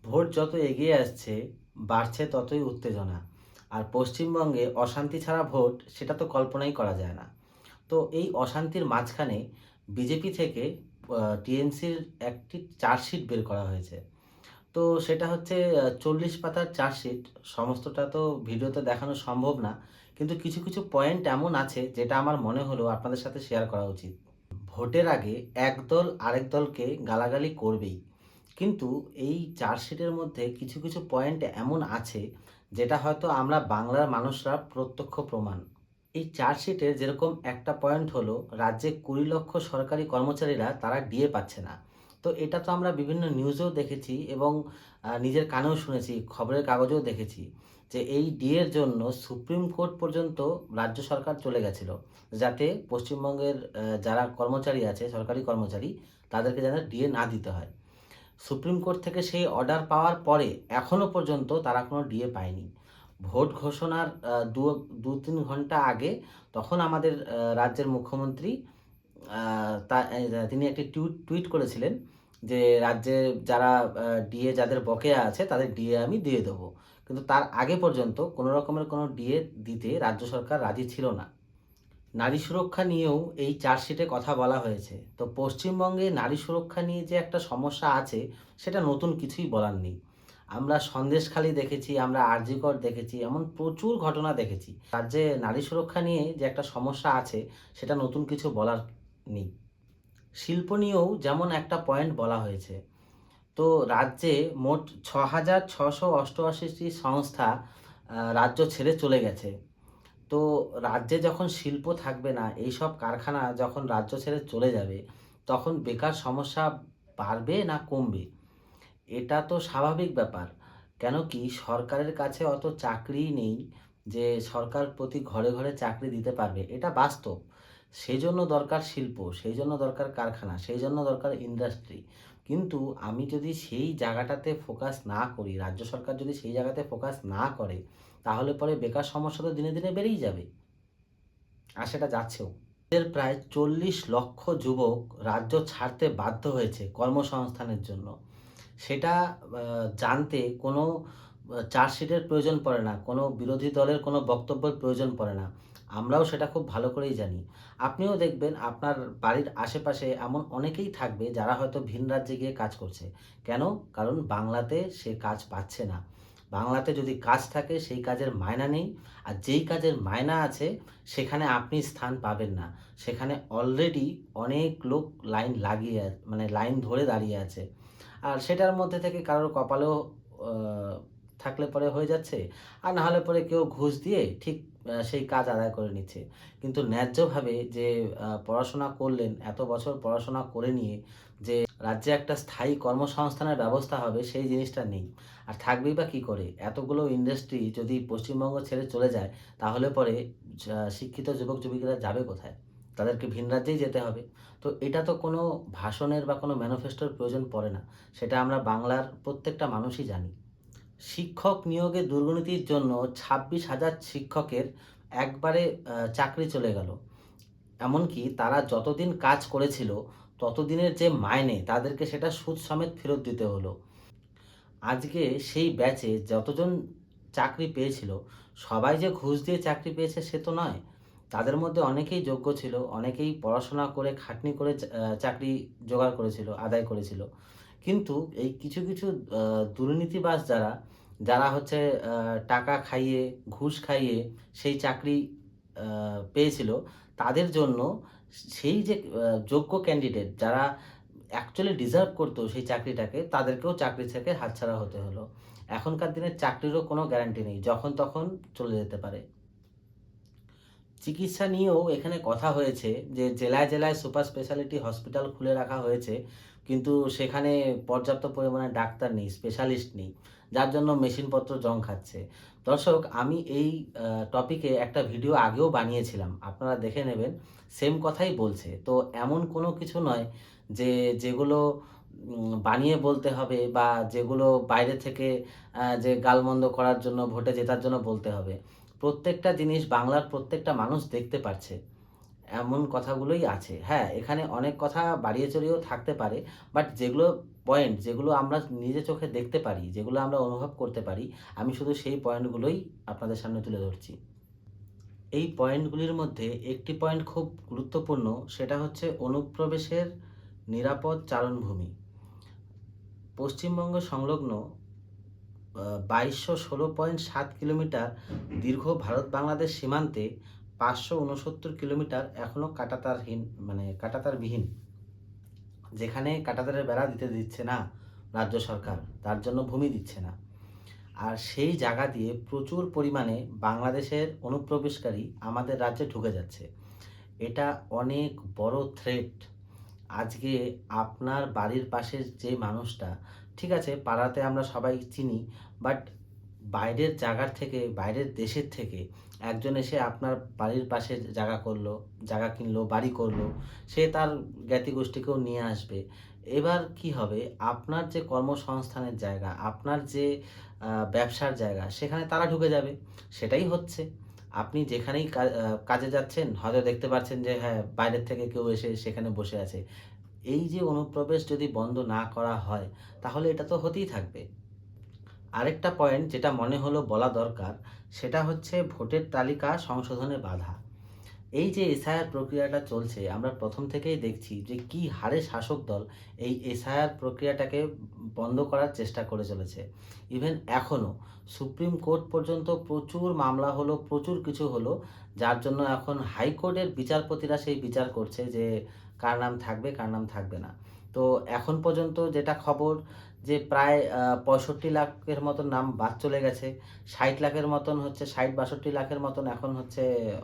Vote যত এগিয়ে আসছে বাড়ছে ততই উত্তেজনা। আর পশ্চিমবঙ্গে অশান্তি ছাড়া ভোট সেটা তো কল্পনাই করা যায় না। তো এই অশান্তির মাঝখানে বিজেপি থেকে টিএমসির একটি চার্জশিট বের করা হয়েছে। তো সেটা হচ্ছে ৪০ পাতার চার্জশিট। সমস্তটা তো ভিডিওতে দেখানো সম্ভব না। কিন্তু কিছু, কিছু পয়েন্ট এমন আছে যেটা আমার মনে হলো আপনাদের সাথে শেয়ার করা উচিত। ভোটের আগে এক দল আরেক দলকে গালাগালি করবেই। কিন্তু এই চার্জশিটের মধ্যে কিছু, কিছু পয়েন্ট এমন আছে যেটা হয়তো আমরা বাংলার মানুষরা প্রত্যক্ষ প্রমাণ। এই চার্জশিটের যেরকম একটা পয়েন্ট হলো রাজ্যে ২০ লক্ষ সরকারি কর্মচারীরা তারা ডিএ পাচ্ছে না। তো এটা তো আমরা বিভিন্ন নিউজেও দেখেছি এবং নিজের কানেও শুনেছি, খবরের কাগজেও দেখেছি যে এই ডিএর জন্য সুপ্রিম কোর্ট পর্যন্ত রাজ্য সরকার চলে গেছিল। যাতে পশ্চিমবঙ্গের যারা কর্মচারী আছে, সরকারি কর্মচারী তাদেরকে যেন ডিএ না দিতে হয়। সুপ্রিম কোর্ট থেকে সেই অর্ডার পাওয়ার পরে এখনও পর্যন্ত তারা কোনো ডিএ পায়নি। ভোট ঘোষণার ২-৩ ঘন্টা আগে তখন আমাদের রাজ্যের মুখ্যমন্ত্রী আ তা এ তিনি একটি টুইট করেছিলেন যে, "রাজ্যে যারা ডিএ যাদের বকেয়া আছে তাদের ডিএ আমি দিয়ে দেবো।" কিন্তু তার আগে পর্যন্ত কোনো রকমের কোনো ডিএ দিতে রাজ্য সরকার রাজি ছিল না। নারী সুরক্ষা নিয়েও এই চার্জশিটে কথা বলা হয়েছে। তো পশ্চিমবঙ্গে নারী সুরক্ষা নিয়ে যে একটা সমস্যা আছে, সেটা নতুন কিছুই বলার নেই। আমরা সন্দেশখালি দেখেছি, আমরা আরজিকর দেখেছি, এমন প্রচুর ঘটনা দেখেছি। রাজ্যে নারী সুরক্ষা নিয়ে যে একটা সমস্যা আছে, সেটা নতুন কিছু বলার নেই। শিল্প নিয়েও যেমন একটা পয়েন্ট বলা হয়েছে। তো রাজ্যে মোট ৬,৬৮৮ টি সংস্থা রাজ্য ছেড়ে চলে গেছে। তো রাজ্যে যখন শিল্প থাকবে না, এইসব কারখানা যখন রাজ্য ছেড়ে চলে যাবে, তখন বেকার সমস্যা বাড়বে না কমবে? এটা তো স্বাভাবিক ব্যাপার। কেন কি সরকারের কাছে অত চাকরিই নেই যে সরকার প্রতি ঘরে, ঘরে চাকরি দিতে পারবে। এটা বাস্তব। সেজন্য দরকার শিল্প, সেইজন্য দরকার কারখানা, সেইজন্য দরকার ইন্ডাস্ট্রি। কিন্তু আমি যদি সেই জায়গাটাতে ফোকাস না করি, রাজ্য সরকার যদি সেই জায়গাতে ফোকাস না করে, তাহলে পরে বেকার সমস্যা তো দিনে, দিনে বেড়েই যাবে। আর সেটা যাচ্ছেও। এর প্রায় ৪০ লক্ষ যুবক রাজ্য ছাড়তে বাধ্য হয়েছে কর্মসংস্থানের জন্য। সেটা জানতে কোনো চার্জশিটের প্রয়োজন পড়ে না। কোনো বিরোধী দলের কোনো বক্তব্যের প্রয়োজন পড়ে না। আমরাও সেটা খুব ভালো করেই জানি। আপনিও দেখবেন আপনার বাড়ির আশেপাশে এমন অনেকেই থাকবে যারা হয়তো ভিন রাজ্যে গিয়ে কাজ করছে। কেন? কারণ বাংলাতে সে কাজ পাচ্ছে না। বাংলাতে যদি কাজ থাকে সেই কাজের মায়না নেই। আর যেই কাজের মায়না আছে সেখানে আপনি স্থান পাবেন না। সেখানে অলরেডি অনেক লোক লাইন লাগিয়ে মানে লাইন ধরে দাঁড়িয়ে আছে। আর সেটার মধ্যে থেকে কারোর কপালেও আ থাকলে পরে হয়ে যাচ্ছে। আর না হলে পরে কেউ ঘুষ দিয়ে ঠিক সেই কাজ আদায় করে নিচ্ছে। কিন্তু ন্যায্যভাবে যে পড়াশোনা করলেন, এত বছর পড়াশোনা করে নিয়ে যে রাজ্যে একটা স্থায়ী কর্মসংস্থানের ব্যবস্থা হবে সেই জিনিসটা নেই। আর থাকবেই বা কি করে? এতগুলো ইন্ডাস্ট্রি যদি পশ্চিমবঙ্গ ছেড়ে চলে যায় তাহলে পরে শিক্ষিত যুবক-যুবতীরা যাবে কোথায়? তাদেরকে ভিন রাজ্যেই যেতে হবে। তো এটা তো কোনো ভাষণের বা কোনো ম্যানিফেস্টোর প্রয়োজন পড়ে না। সেটা আমরা বাংলার প্রত্যেকটা মানুষই জানি। শিক্ষক নিয়োগে দুর্নীতির জন্য ২৬,০০০ শিক্ষকের একবারে চাকরি চলে গেল। এমনকি তারা যতদিন কাজ করেছিল, ততদিনের যে মাইনে তাদেরকে সেটা সুদ সমেত ফেরত দিতে হলো। আজকে সেই ব্যাচে যতজন চাকরি পেয়েছিল, সবাই যে ঘুষ দিয়ে চাকরি পেয়েছে সে তো নয়। তাদের মধ্যে অনেকেই যোগ্য ছিল, অনেকেই পড়াশোনা করে খাটনি করে চাকরি জোগাড় করেছিল, আদায় করেছিল। কিন্তু এই কিছু, কিছু আ দুর্নীতিবাজ যারা হচ্ছে টাকা খাইয়ে, ঘুষ খাইয়ে সেই চাকরি আ পেয়েছিল, তাদের জন্য সেই যে যোগ্য ক্যান্ডিডেট যারা অ্যাকচুয়ালি ডিজার্ভ করতো সেই চাকরিটাকে, তাদেরকেও চাকরি থেকে হাতছাড়া হতে হলো। এখনকার দিনে চাকরিরও কোনো গ্যারান্টি নেই। যখন তখন চলে যেতে পারে। চিকিৎসা নিয়েও এখানে কথা হয়েছে যে জেলায়, জেলায় সুপার স্পেশালিটি হসপিটাল খুলে রাখা হয়েছে। কিন্তু সেখানে পর্যাপ্ত পরিমাণে ডাক্তার নেই, স্পেশালিস্ট নেই। যার জন্য মেশিনপত্র জং খাচ্ছে। দর্শক আমি এই টপিকে একটা ভিডিও আগেও বানিয়েছিলাম। আপনারা দেখে নেবেন। সেম কথাই বলছে। তো এমন কোনো কিছু নয় যে যেগুলো বানিয়ে বলতে হবে বা যেগুলো বাইরে থেকে যে গালমন্দ করার জন্য, ভোটে জেতার জন্য বলতে হবে। প্রত্যেকটা জিনিস বাংলার প্রত্যেকটা মানুষ দেখতে পারছে। এমন কথাগুলোই আছে। হ্যাঁ, এখানে অনেক কথা বাড়িয়ে চড়িয়েও থাকতে পারে। বাট যেগুলো পয়েন্ট যেগুলো আমরা নিজে চোখে দেখতে পারি, যেগুলো আমরা অনুভব করতে পারি, আমি শুধু সেই পয়েন্টগুলোই আপনাদের সামনে তুলে ধরছি। এই পয়েন্টগুলির মধ্যে একটি পয়েন্ট খুব গুরুত্বপূর্ণ, সেটা হচ্ছে অনুপ্রবেশের নিরাপদ চারণভূমি। পশ্চিমবঙ্গ সংলগ্ন ২২১৬.৭ কিলোমিটার দীর্ঘ ভারত-বাংলাদেশ সীমান্তে ৫৬৯ কিলোমিটার এখনও কাঁটাতারবিহীন, যেখানে কাঁটাতারের বেড়া দিচ্ছে না রাজ্য সরকার, তার জন্য ভূমি দিচ্ছে না। আর সেই জায়গা দিয়ে প্রচুর পরিমাণে বাংলাদেশের অনুপ্রবেশকারী আমাদের রাজ্যে ঢুকে যাচ্ছে। এটা অনেক বড় থ্রেট। আজকে আপনার বাড়ির পাশের যে মানুষটা, ঠিক আছে পাড়াতে আমরা সবাই চিনি, বাট বাইরের জায়গার থেকে, বাইরের দেশের থেকে একজন এসে আপনার বাড়ির পাশে জায়গা কিনলো, বাড়ি করলো, সে তার জ্ঞাতিগোষ্ঠীকেও নিয়ে আসবে। এবার কি হবে, আপনার যে কর্মসংস্থানের জায়গা, আপনার যে ব্যবসার জায়গা, সেখানে তারা ঢুকে যাবে। সেটাই হচ্ছে। আপনি যেখানেই কাজে যাচ্ছেন, হয়তো দেখতে পাচ্ছেন যে হ্যাঁ, বাইরের থেকে কেউ এসে সেখানে বসে আছে। এই যে অনুপ্রবেশ যদি বন্ধ না করা হয়, তাহলে এটা তো হতেই থাকবে। আরেকটা পয়েন্ট যেটা মনে হলো বলা দরকার, সেটা হচ্ছে ভোটের তালিকা সংশোধনে বাধা। এই যে এসআইআর প্রক্রিয়াটা চলছে, আমরা প্রথম থেকেই দেখছি যে কি হারে শাসক দল এই এসআইআর প্রক্রিয়াটাকে বন্ধ করার চেষ্টা করে চলেছে। ইভেন এখনও সুপ্রিম কোর্ট পর্যন্ত প্রচুর মামলা হলো, প্রচুর কিছু হলো, যার জন্য এখন হাইকোর্টের বিচারপতিরা সেই বিচার করছে যে কার নাম থাকবে, কার নাম থাকবে না। তো এখন পর্যন্ত যেটা খবর, যে প্রায় ৬৫ লাখের মতন নাম বাদ চলে গেছে। ৬০ লাখের মতন হচ্ছে, ৬০-৬২ লাখের মতন এখন হচ্ছে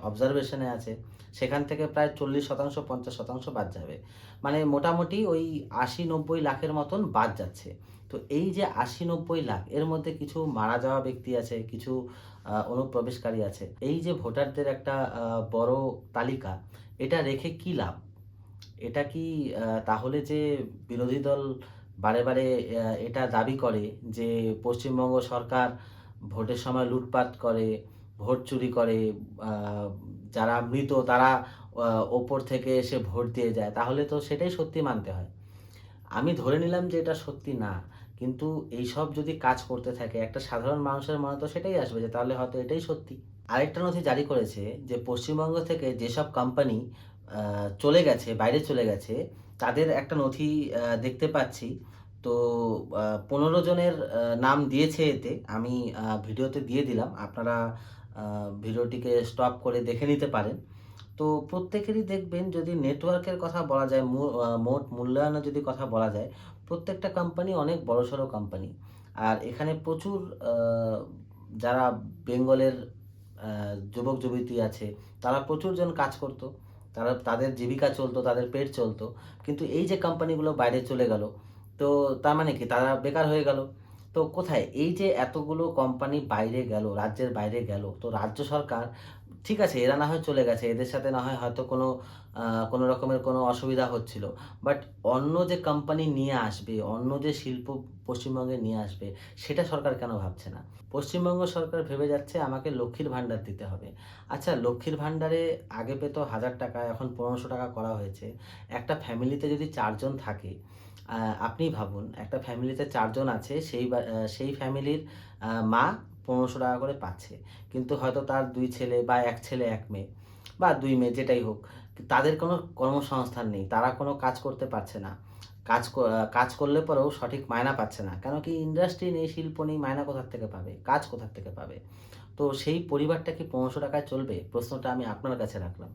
অবজারভেশনে আছে। সেখান থেকে প্রায় ৪০% ৫০% বাদ যাবে। মানে মোটামুটি ওই ৮০-৯০ লাখের মতন বাদ যাচ্ছে। তো এই যে ৮০-৯০ লাখ, এর মধ্যে কিছু মারা যাওয়া ব্যক্তি আছে, কিছু অনুপ্রবেশকারী আছে। এই যে ভোটারদের একটা বড় তালিকা, এটা রেখে কি লাভ? এটা কি তাহলে যে বিরোধী দল বারে এটা দাবি করে যে পশ্চিমবঙ্গ সরকার ভোটের সময় লুটপাট করে, ভোট চুরি করে, আ যারা মৃত তারা আ ওপর থেকে এসে ভোট দিয়ে যায়, তাহলে তো সেটাই সত্যি মানতে হয়। আমি ধরে নিলাম যে এটা সত্যি না। কিন্তু এইসব যদি কাজ করতে থাকে, একটা সাধারণ মানুষের মনে তো সেটাই আসবে যে তাহলে হয়তো এটাই সত্যি। আরেকটা নথি জারি করেছে যে পশ্চিমবঙ্গ থেকে যেসব কোম্পানি আ চলে গেছে, বাইরে চলে গেছে, তাদের একটা নথি দেখতে পাচ্ছি। তো ১৫ জনের নাম দিয়েছে এতে। আমি ভিডিওতে দিয়ে দিলাম। আপনারা আ ভিডিওটিকে স্টপ করে দেখে নিতে পারেন। তো প্রত্যেকেরই দেখবেন, যদি নেটওয়ার্কের কথা বলা যায়, মোট মূল্যায়নের যদি কথা বলা যায়, প্রত্যেকটা কোম্পানি অনেক বড়সড় কোম্পানি। আর এখানে প্রচুর আ যারা বেঙ্গলের আ যুবক-যুবতী আছে, তারা প্রচুর জন কাজ করত। তাদের জীবিকা চলত, তাদের পেট চলত। কিন্তু এই যে কোম্পানিগুলো বাইরে চলে গেল, তো তার মানে কি তারা বেকার হয়ে গেল। তো কোথায় এই যে এতগুলো কোম্পানি বাইরে গেল, রাজ্যের বাইরে গেল, তো রাজ্য সরকার, ঠিক আছে এরা না হয় চলে গেছে, এদের সাথে না হয় হয়তো কোনো রকমের কোনো অসুবিধা হচ্ছিল। বাট অন্য যে কোম্পানি নিয়ে আসবে, অন্য যে শিল্প পশ্চিমবঙ্গে নিয়ে আসবে, সেটা সরকার কেন ভাবছে না? পশ্চিমবঙ্গ সরকার ভেবে যাচ্ছে আমাকে লক্ষ্মীর ভাণ্ডার দিতে হবে। আচ্ছা, লক্ষ্মীর ভাণ্ডারে আগে পেত ৳১,০০০, এখন ৳১৫০০ করা হয়েছে। একটা ফ্যামিলিতে যদি ৪ জন থাকে, আ আপনি ভাবুন একটা ফ্যামিলিতে ৪ জন আছে, সেই ফ্যামিলির মা ৳১৫০০ করে পাচ্ছে। কিন্তু হয়তো তার ২ ছেলে বা ১ ছেলে ১ মেয়ে বা ২ মেয়ে যেটাই হোক, তাদের কোনো কর্মসংস্থান নেই। তারা কোনো কাজ করতে পারছে না। কাজ করলে পরেও সঠিক মায়না পাচ্ছে না। কেন কি ইন্ডাস্ট্রি নেই, শিল্প নেই, মায়না কোথার থেকে পাবে? কাজ কোথার থেকে পাবে? তো সেই পরিবারটা কি ৳১৫০০ য় চলবে? প্রশ্নটা আমি আপনার কাছে রাখলাম।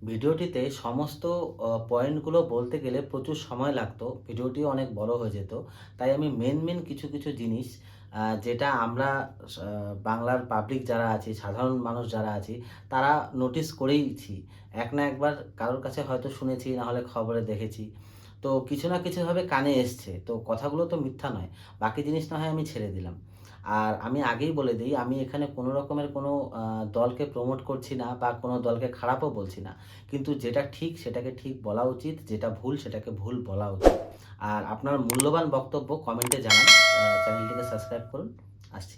ভিডিওটিতে সমস্ত পয়েন্টগুলো বলতে গেলে প্রচুর সময় লাগতো। ভিডিওটিও অনেক বড় হয়ে যেত। তাই আমি মেইন কিছু জিনিস যেটা আমরা বাংলার পাবলিক যারা আছি, সাধারণ মানুষ যারা আছি, তারা নোটিস করেইছি। এক না একবার কারোর কাছে হয়তো শুনেছি, না হলে খবরে দেখেছি। তো কিছু না কিছুভাবে কানে এসছে। তো কথাগুলো তো মিথ্যা নয়। বাকি জিনিস না হয় আমি ছেড়ে দিলাম। আর আমি আগেই বলে দেই, আমি এখানে কোনো রকমের কোনো দলকে প্রমোট করছি না বা কোনো দলকে খারাপও বলছি না। কিন্তু যেটা ঠিক সেটাকে ঠিক বলা উচিত, যেটা ভুল সেটাকে ভুল বলা উচিত। আর আপনার মূল্যবান বক্তব্য কমেন্টে জানান। চ্যানেলটিকে সাবস্ক্রাইব করুন। আসছি।